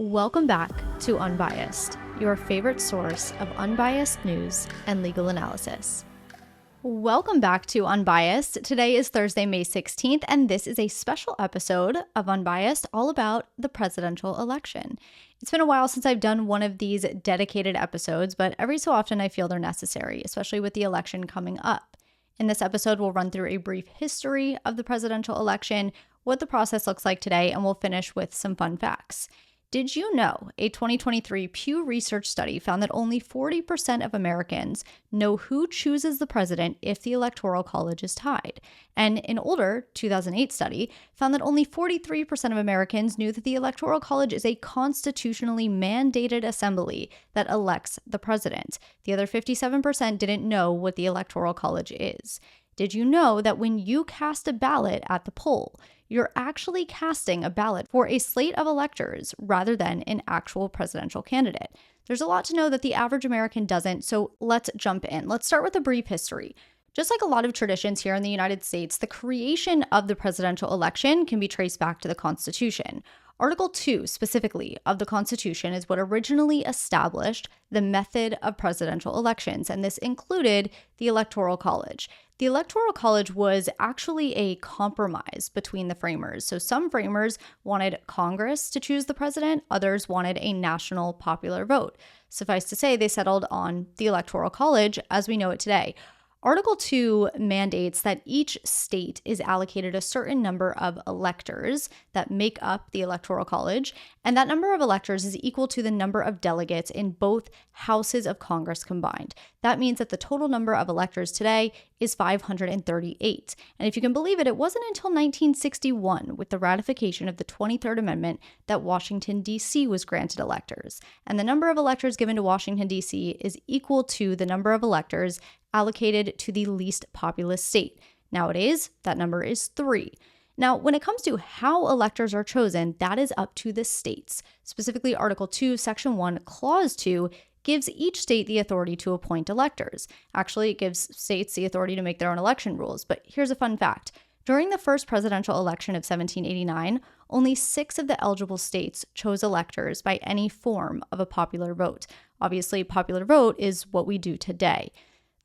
Welcome back to Unbiased, your favorite source of unbiased news and legal analysis. Welcome back to Unbiased. Today is Thursday, May 16th, and this is a special episode of Unbiased all about the presidential election. It's been a while since I've done one of these dedicated episodes, but every so often I feel they're necessary, especially with the election coming up. In this episode, we'll run through a brief history of the presidential election, what the process looks like today, and we'll finish with some fun facts. Did you know a 2023 Pew Research study found that only 40% of Americans know who chooses the president if the Electoral College is tied? And an older 2008 study found that only 43% of Americans knew that the Electoral College is a constitutionally mandated assembly that elects the president. The other 57% didn't know what the Electoral College is. Did you know that when you cast a ballot at the poll, you're actually casting a ballot for a slate of electors rather than an actual presidential candidate? There's a lot to know that the average American doesn't, so let's jump in. Let's start with a brief history. Just like a lot of traditions here in the United States, the creation of the presidential election can be traced back to the Constitution. Article 2, specifically, of the Constitution is what originally established the method of presidential elections, and this included the Electoral College. The Electoral College was actually a compromise between the framers. So some framers wanted Congress to choose the president, others wanted a national popular vote. Suffice to say, they settled on the Electoral College as we know it today. Article 2 mandates that each state is allocated a certain number of electors that make up the Electoral College, and that number of electors is equal to the number of delegates in both houses of Congress combined. That means that the total number of electors today is 538. And if you can believe it, it wasn't until 1961, with the ratification of the 23rd Amendment, that Washington, D.C. was granted electors. And the number of electors given to Washington, D.C. is equal to the number of electors allocated to the least populous state. Nowadays, that number is 3. Now, when it comes to how electors are chosen, that is up to the states. Specifically, Article 2, Section 1, Clause 2 gives each state the authority to appoint electors. Actually, it gives states the authority to make their own election rules. But here's a fun fact. During the first presidential election of 1789, only 6 of the eligible states chose electors by any form of a popular vote. Obviously, popular vote is what we do today.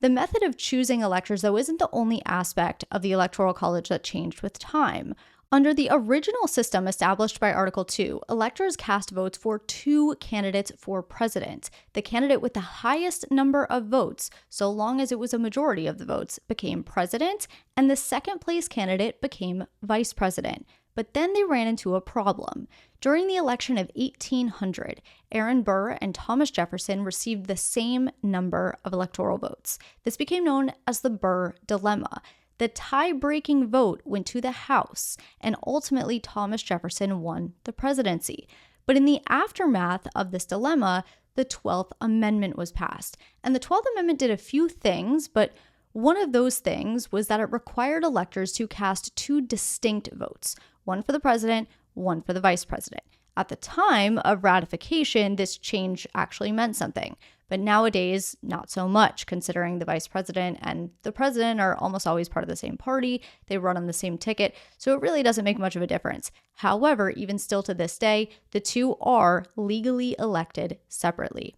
The method of choosing electors, though, isn't the only aspect of the Electoral College that changed with time. Under the original system established by Article 2, electors cast votes for 2 candidates for president. The candidate with the highest number of votes, so long as it was a majority of the votes, became president, and the second place candidate became vice president. But then they ran into a problem. During the election of 1800, Aaron Burr and Thomas Jefferson received the same number of electoral votes. This became known as the Burr dilemma. The tie-breaking vote went to the House, and ultimately Thomas Jefferson won the presidency. But in the aftermath of this dilemma, the 12th Amendment was passed. And the 12th Amendment did a few things, but one of those things was that it required electors to cast 2 distinct votes, one for the president, one for the vice president. At the time of ratification, this change actually meant something. But nowadays, not so much, considering the vice president and the president are almost always part of the same party. They run on the same ticket, so it really doesn't make much of a difference. However, even still to this day, the 2 are legally elected separately.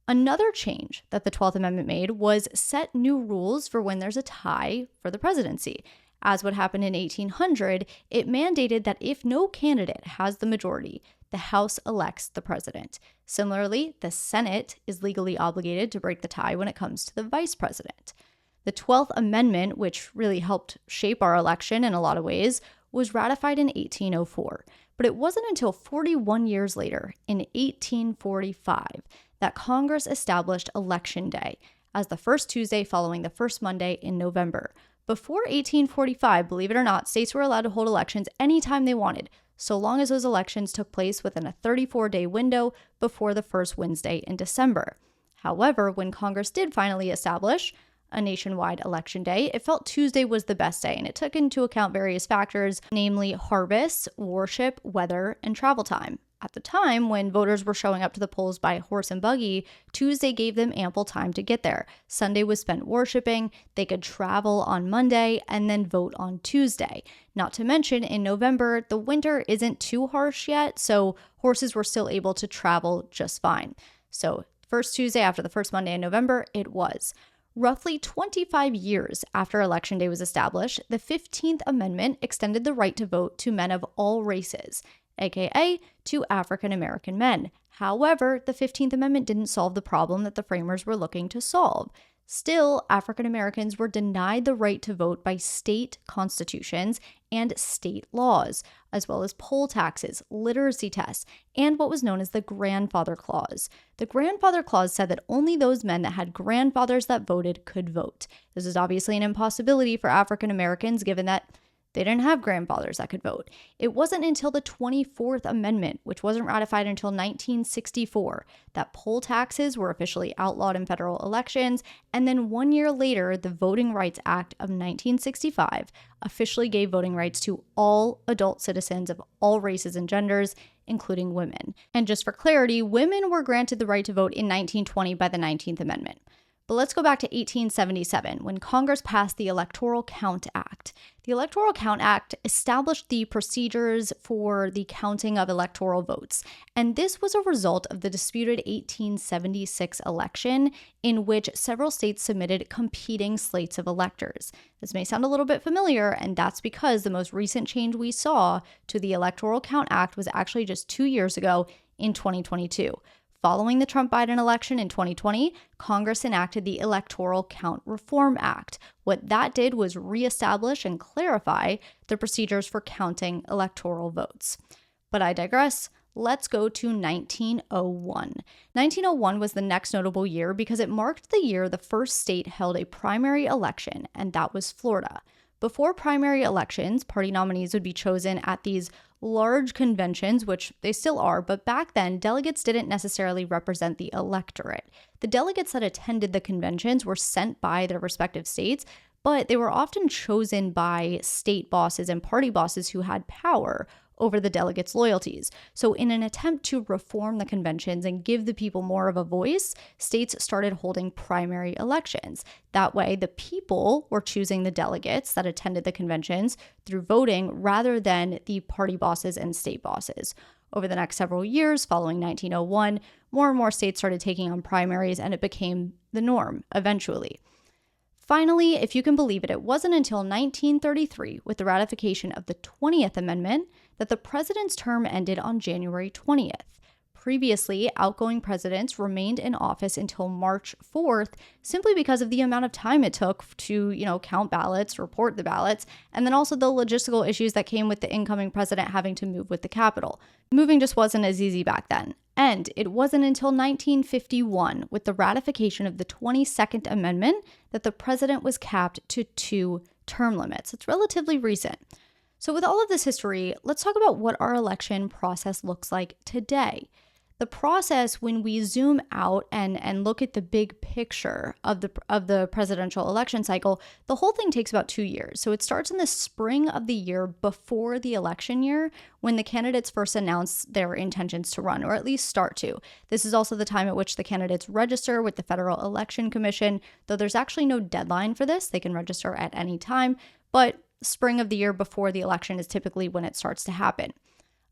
Another change that the 12th Amendment made was set new rules for when there's a tie for the presidency. As what happened in 1800, it mandated that if no candidate has the majority, the House elects the president. Similarly, the Senate is legally obligated to break the tie when it comes to the vice president. The 12th Amendment, which really helped shape our election in a lot of ways, was ratified in 1804. But it wasn't until 41 years later, in 1845, that Congress established Election Day as the first Tuesday following the first Monday in November. Before 1845, believe it or not, states were allowed to hold elections anytime they wanted, so long as those elections took place within a 34-day window before the first Wednesday in December. However, when Congress did finally establish a nationwide election day, it felt Tuesday was the best day, and it took into account various factors, namely harvests, worship, weather, and travel time. at the time, when voters were showing up to the polls by horse and buggy, Tuesday gave them ample time to get there. Sunday was spent worshiping, they could travel on Monday, and then vote on Tuesday. Not to mention, in November, the winter isn't too harsh yet, so horses were still able to travel just fine. So, first Tuesday after the first Monday in November, it was. Roughly 25 years after Election Day was established, the 15th Amendment extended the right to vote to men of all races, aka to African American men. However, the 15th Amendment didn't solve the problem that the framers were looking to solve. Still, African Americans were denied the right to vote by state constitutions and state laws, as well as poll taxes, literacy tests, and what was known as the Grandfather Clause. The Grandfather Clause said that only those men that had grandfathers that voted could vote. This is obviously an impossibility for African Americans, given that they didn't have grandfathers that could vote. It wasn't until the 24th Amendment, which wasn't ratified until 1964, that poll taxes were officially outlawed in federal elections, and then 1 year later, the Voting Rights Act of 1965 officially gave voting rights to all adult citizens of all races and genders, including women. And just for clarity, women were granted the right to vote in 1920 by the 19th Amendment. But let's go back to 1877, when Congress passed the Electoral Count Act. The Electoral Count Act established the procedures for the counting of electoral votes, and this was a result of the disputed 1876 election, in which several states submitted competing slates of electors. This may sound a little bit familiar, and that's because the most recent change we saw to the Electoral Count Act was actually just 2 years ago in 2022. Following the Trump-Biden election in 2020, Congress enacted the Electoral Count Reform Act. What that did was reestablish and clarify the procedures for counting electoral votes. But I digress. Let's go to 1901. 1901 was the next notable year because it marked the year the first state held a primary election, and that was Florida. Before primary elections, party nominees would be chosen at these large conventions, which they still are, but back then, delegates didn't necessarily represent the electorate. The delegates that attended the conventions were sent by their respective states, but they were often chosen by state bosses and party bosses who had power over the delegates' loyalties. So in an attempt to reform the conventions and give the people more of a voice, states started holding primary elections. That way, the people were choosing the delegates that attended the conventions through voting rather than the party bosses and state bosses. Over the next several years, following 1901, more and more states started taking on primaries, and it became the norm eventually. Finally, if you can believe it, it wasn't until 1933, with the ratification of the 20th Amendment, that the president's term ended on January 20th. Previously, outgoing presidents remained in office until March 4th, simply because of the amount of time it took to, count ballots, report the ballots, and then also the logistical issues that came with the incoming president having to move with the Capitol. Moving just wasn't as easy back then. And it wasn't until 1951, with the ratification of the 22nd Amendment, that the president was capped to 2 term limits. It's relatively recent. So with all of this history, let's talk about what our election process looks like today. The process, when we zoom out and look at the big picture of the presidential election cycle, the whole thing takes about 2 years. So it starts in the spring of the year before the election year, when the candidates first announce their intentions to run, or at least start to. This is also the time at which the candidates register with the Federal Election Commission, though there's actually no deadline for this. They can register at any time, but spring of the year before the election is typically when it starts to happen.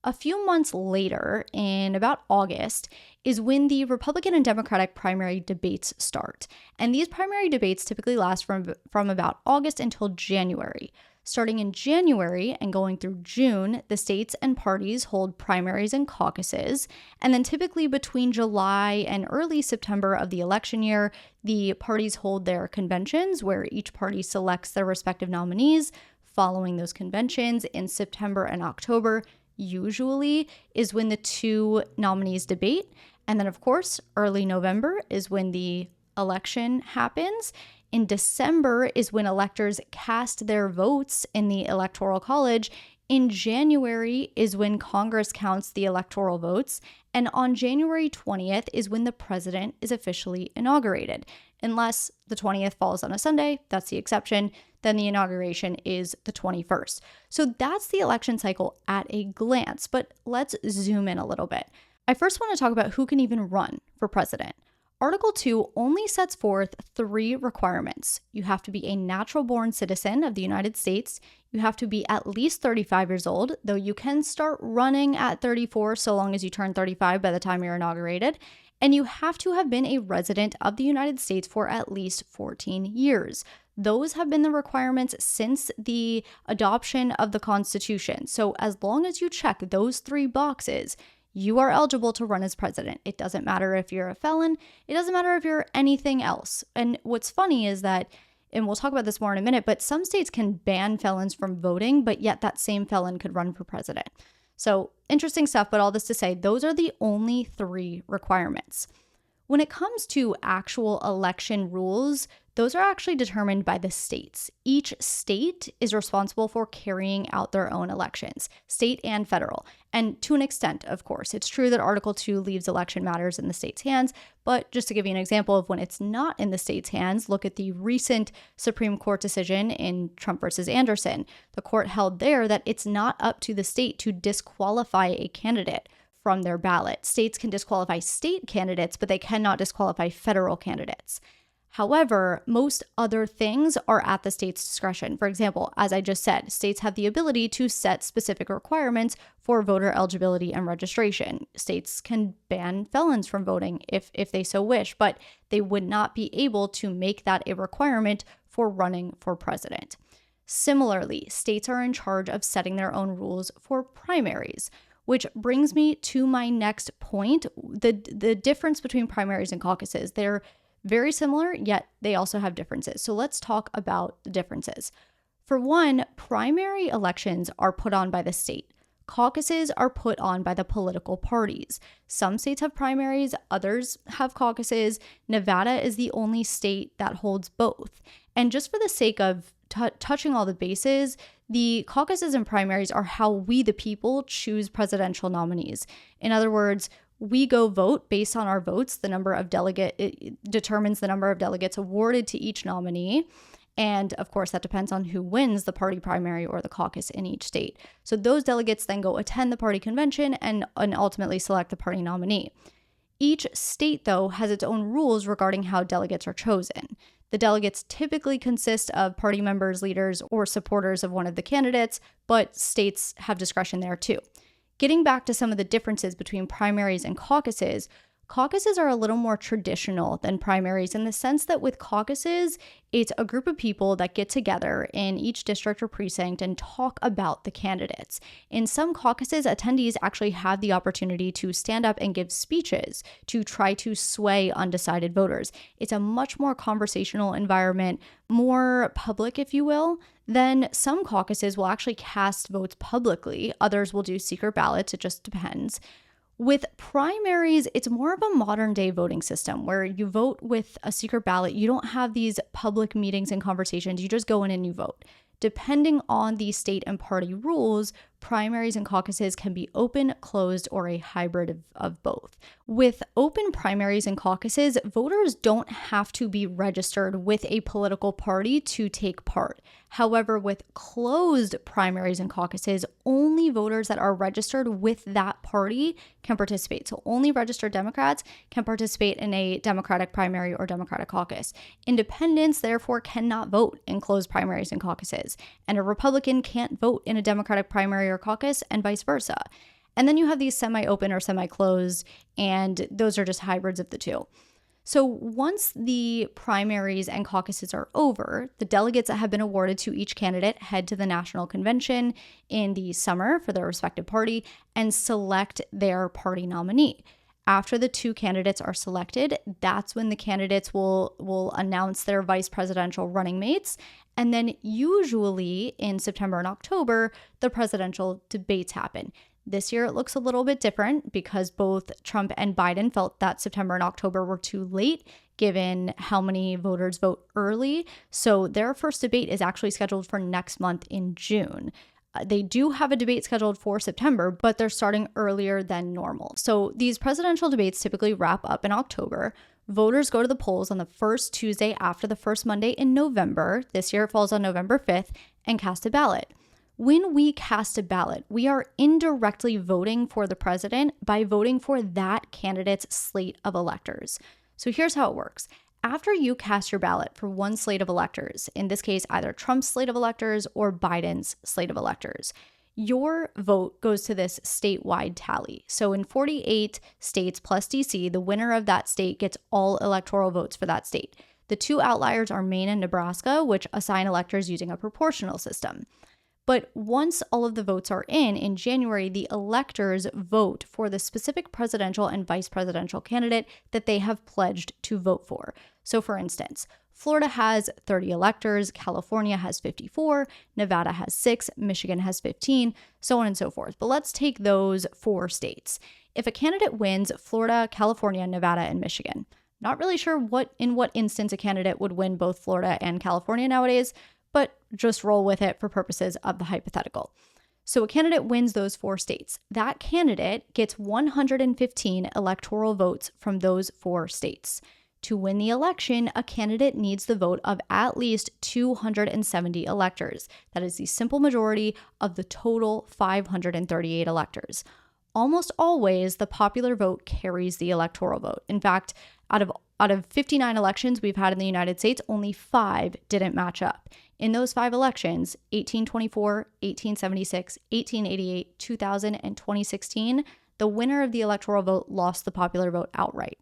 A few months later, in about August, is when the Republican and Democratic primary debates start. And these primary debates typically last from about August until January. Starting in January and going through June, the states and parties hold primaries and caucuses. And then typically between July and early September of the election year, the parties hold their conventions where each party selects their respective nominees. Following those conventions in September and October, usually is when the 2 nominees debate. And then, of course, early November is when the election happens. In December is when electors cast their votes in the Electoral College. In January is when Congress counts the electoral votes. And on January 20th is when the president is officially inaugurated. unless the 20th falls on a Sunday. That's the exception. Then the inauguration is the 21st. So that's the election cycle at a glance, but let's zoom in a little bit. I first want to talk about who can even run for president. Article 2 only sets forth 3 requirements. You have to be a natural-born citizen of the United States. You have to be at least 35 years old, though you can start running at 34 so long as you turn 35 by the time you're inaugurated. And you have to have been a resident of the United States for at least 14 years. Those have been the requirements since the adoption of the Constitution. So as long as you check those 3 boxes, you are eligible to run as president. It doesn't matter if you're a felon. It doesn't matter if you're anything else. And what's funny is that, and we'll talk about this more in a minute, but some states can ban felons from voting, but yet that same felon could run for president. So interesting stuff, but all this to say, those are the only 3 requirements. When it comes to actual election rules, those are actually determined by the states. Each state is responsible for carrying out their own elections, state and federal. And to an extent, of course, it's true that Article 2 leaves election matters in the state's hands. But just to give you an example of when it's not in the state's hands, look at the recent Supreme Court decision in Trump versus Anderson. The court held there that it's not up to the state to disqualify a candidate from their ballot. States can disqualify state candidates, but they cannot disqualify federal candidates. However, most other things are at the state's discretion. For example, as I just said, states have the ability to set specific requirements for voter eligibility and registration. States can ban felons from voting if they so wish, but they would not be able to make that a requirement for running for president. Similarly, states are in charge of setting their own rules for primaries, which brings me to my next point, the difference between primaries and caucuses. They're very similar, yet they also have differences. So let's talk about the differences. For one, primary elections are put on by the state. Caucuses are put on by the political parties. Some states have primaries, others have caucuses. Nevada is the only state that holds both. And just for the sake of touching all the bases, the caucuses and primaries are how we, the people, choose presidential nominees. In other words, we go vote based on our votes. It determines the number of delegates awarded to each nominee. And of course, that depends on who wins the party primary or the caucus in each state. So those delegates then go attend the party convention and ultimately select the party nominee. Each state, though, has its own rules regarding how delegates are chosen. The delegates typically consist of party members, leaders, or supporters of one of the candidates, but states have discretion there too. Getting back to some of the differences between primaries and caucuses, caucuses are a little more traditional than primaries in the sense that with caucuses, it's a group of people that get together in each district or precinct and talk about the candidates. In some caucuses, attendees actually have the opportunity to stand up and give speeches to try to sway undecided voters. It's a much more conversational environment, more public, if you will. Then some caucuses will actually cast votes publicly. Others will do secret ballots. It just depends. With primaries, it's more of a modern day voting system where you vote with a secret ballot. You don't have these public meetings and conversations. You just go in and you vote. Depending on the state and party rules, primaries and caucuses can be open, closed, or a hybrid of both. With open primaries and caucuses, voters don't have to be registered with a political party to take part. However, with closed primaries and caucuses, only voters that are registered with that party can participate. So only registered Democrats can participate in a Democratic primary or Democratic caucus. Independents, therefore, cannot vote in closed primaries and caucuses. And a Republican can't vote in a Democratic primary or caucus, and vice versa. And then you have these semi-open or semi-closed, and those are just hybrids of the two. So once the primaries and caucuses are over, the delegates that have been awarded to each candidate head to the national convention in the summer for their respective party and select their party nominee. After the 2 candidates are selected, that's when the candidates will announce their vice presidential running mates. And then usually in September and October, the presidential debates happen. This year, it looks a little bit different because both Trump and Biden felt that September and October were too late, given how many voters vote early. So their first debate is actually scheduled for next month in June. They do have a debate scheduled for September, but they're starting earlier than normal. So these presidential debates typically wrap up in October. Voters go to the polls on the first Tuesday after the first Monday in November. This year it falls on November 5th, and cast a ballot. When we cast a ballot, we are indirectly voting for the president by voting for that candidate's slate of electors. So here's how it works. After you cast your ballot for one slate of electors, in this case, either Trump's slate of electors or Biden's slate of electors, your vote goes to this statewide tally. So in 48 states plus DC, the winner of that state gets all electoral votes for that state. The two outliers are Maine and Nebraska, which assign electors using a proportional system. But once all of the votes are in January, the electors vote for the specific presidential and vice presidential candidate that they have pledged to vote for. So for instance, Florida has 30 electors, California has 54, Nevada has 6, Michigan has 15, so on and so forth. But let's take those 4 states. If a candidate wins Florida, California, Nevada, and Michigan, not really sure in what instance a candidate would win both Florida and California nowadays, but just roll with it for purposes of the hypothetical. So a candidate wins those 4 states. That candidate gets 115 electoral votes from those 4 states. To win the election, a candidate needs the vote of at least 270 electors. That is the simple majority of the total 538 electors. Almost always, the popular vote carries the electoral vote. In fact, out of 59 elections we've had in the United States, only 5 didn't match up. In those 5 elections, 1824, 1876, 1888, 2000, and 2016, the winner of the electoral vote lost the popular vote outright.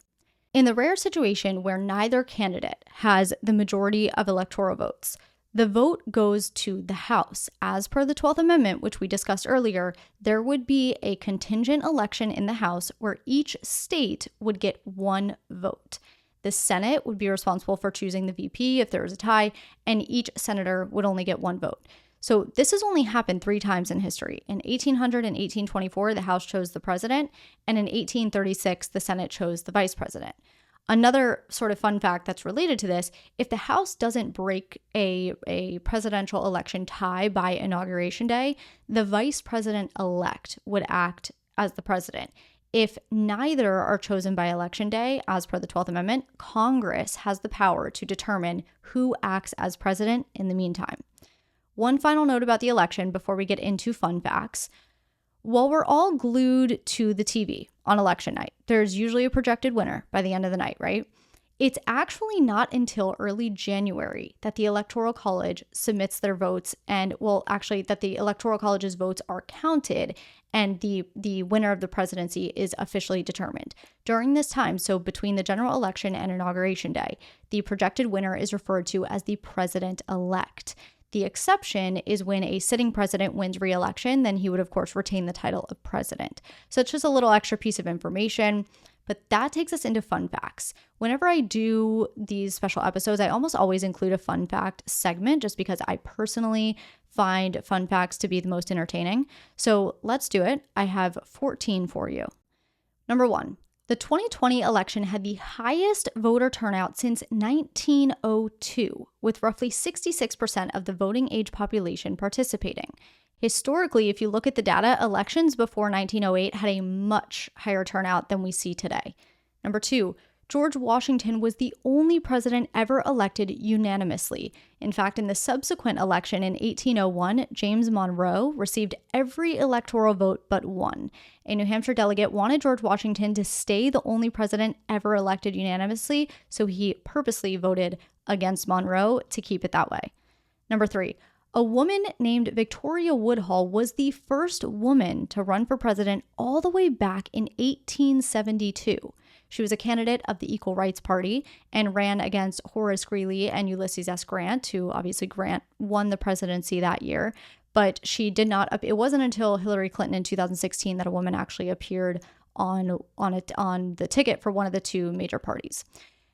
In the rare situation where neither candidate has the majority of electoral votes, the vote goes to the House. As per the 12th Amendment, which we discussed earlier, there would be a contingent election in the House where each state would get 1 vote. The Senate would be responsible for choosing the VP if there was a tie, and each senator would only get 1 vote. So this has only happened 3 times in history. In 1800 and 1824, the House chose the president, and in 1836, the Senate chose the vice president. Another sort of fun fact that's related to this, if the House doesn't break a presidential election tie by Inauguration Day, the vice president-elect would act as the president. If neither are chosen by Election Day, as per the 12th Amendment, Congress has the power to determine who acts as president in the meantime. One final note about the election before we get into fun facts. While we're all glued to the TV on election night, there's usually a projected winner by the end of the night, right? It's actually not until early January that the Electoral College submits their votes that the Electoral College's votes are counted and the winner of the presidency is officially determined. During this time, so between the general election and Inauguration Day, the projected winner is referred to as the president-elect. The exception is when a sitting president wins re-election, then he would, of course, retain the title of president. So it's just a little extra piece of information, but that takes us into fun facts. Whenever I do these special episodes, I almost always include a fun fact segment just because I personally find fun facts to be the most entertaining. So let's do it. I have 14 for you. Number 1. The 2020 election had the highest voter turnout since 1902, with roughly 66% of the voting age population participating. Historically, if you look at the data, elections before 1908 had a much higher turnout than we see today. Number 2, George Washington was the only president ever elected unanimously. In fact, in the subsequent election in 1801, James Monroe received every electoral vote but 1. A New Hampshire delegate wanted George Washington to stay the only president ever elected unanimously, so he purposely voted against Monroe to keep it that way. Number 3, a woman named Victoria Woodhull was the first woman to run for president all the way back in 1872. She was a candidate of the Equal Rights Party and ran against Horace Greeley and Ulysses S. Grant, who obviously Grant won the presidency that year. But she did not. It wasn't until Hillary Clinton in 2016 that a woman actually appeared on the ticket for one of the 2 major parties.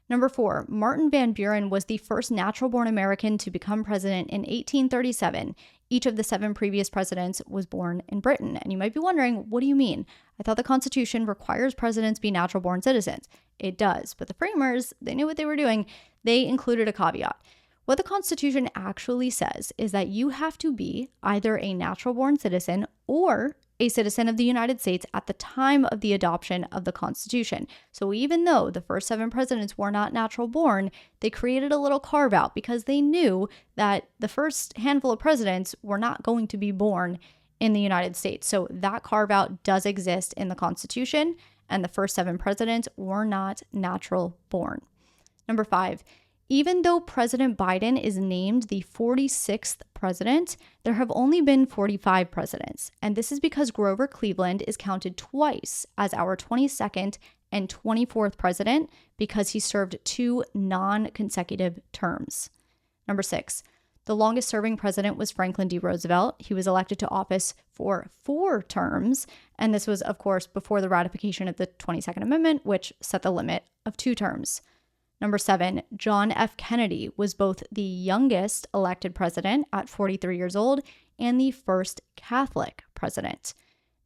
Number 4, Martin Van Buren was the first natural-born American to become president in 1837. Each of the 7 previous presidents was born in Britain. And you might be wondering, what do you mean? I thought the Constitution requires presidents be natural-born citizens. It does, but the framers, they knew what they were doing. They included a caveat. What the Constitution actually says is that you have to be either a natural-born citizen or a citizen of the United States at the time of the adoption of the Constitution. So even though the first 7 presidents were not natural born, they created a little carve out because they knew that the first handful of presidents were not going to be born in the United States. So that carve out does exist in the Constitution, and the first 7 presidents were not natural born. Number 5, even though President Biden is named the 46th president, there have only been 45 presidents. And this is because Grover Cleveland is counted twice as our 22nd and 24th president because he served 2 non-consecutive terms. Number 6, the longest serving president was Franklin D. Roosevelt. He was elected to office for 4 terms. And this was, of course, before the ratification of the 22nd Amendment, which set the limit of 2 terms. Number 7, John F. Kennedy was both the youngest elected president at 43 years old and the first Catholic president.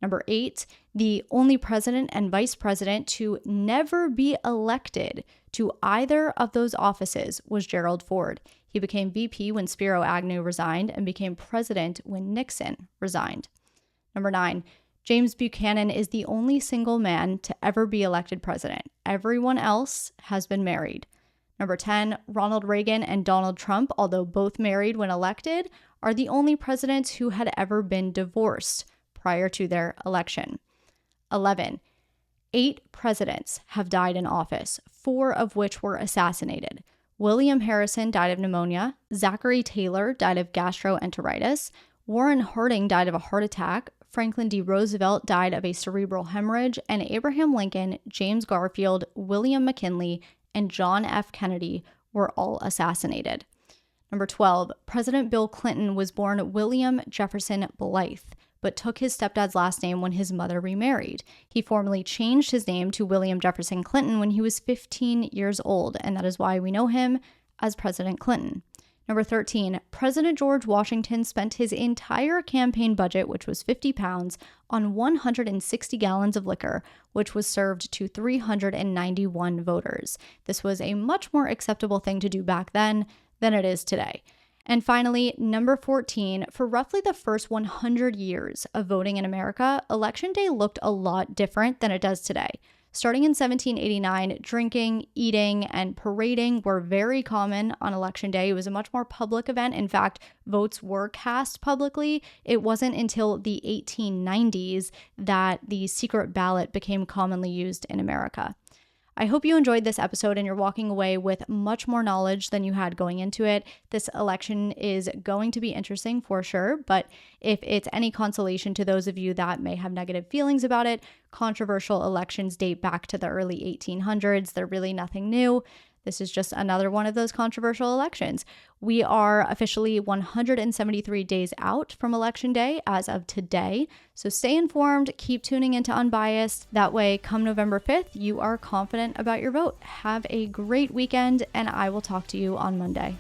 Number 8, the only president and vice president to never be elected to either of those offices was Gerald Ford. He became VP when Spiro Agnew resigned and became president when Nixon resigned. Number 9, James Buchanan is the only single man to ever be elected president. Everyone else has been married. Number 10, Ronald Reagan and Donald Trump, although both married when elected, are the only presidents who had ever been divorced prior to their election. 11, 8 presidents have died in office, 4 of which were assassinated. William Harrison died of pneumonia, Zachary Taylor died of gastroenteritis, Warren Harding died of a heart attack, Franklin D. Roosevelt died of a cerebral hemorrhage, and Abraham Lincoln, James Garfield, William McKinley, and John F. Kennedy were all assassinated. Number 12, President Bill Clinton was born William Jefferson Blythe, but took his stepdad's last name when his mother remarried. He formally changed his name to William Jefferson Clinton when he was 15 years old, and that is why we know him as President Clinton. Number 13, President George Washington spent his entire campaign budget, which was £50, on 160 gallons of liquor, which was served to 391 voters. This was a much more acceptable thing to do back then than it is today. And finally, number 14, for roughly the first 100 years of voting in America, Election Day looked a lot different than it does today. Starting in 1789, drinking, eating, and parading were very common on Election Day. It was a much more public event. In fact, votes were cast publicly. It wasn't until the 1890s that the secret ballot became commonly used in America. I hope you enjoyed this episode and you're walking away with much more knowledge than you had going into it. This election is going to be interesting for sure, but if it's any consolation to those of you that may have negative feelings about it, controversial elections date back to the early 1800s. They're really nothing new. This is just another one of those controversial elections. We are officially 173 days out from Election Day as of today. So stay informed, keep tuning into Unbiased. That way, come November 5th, you are confident about your vote. Have a great weekend, and I will talk to you on Monday.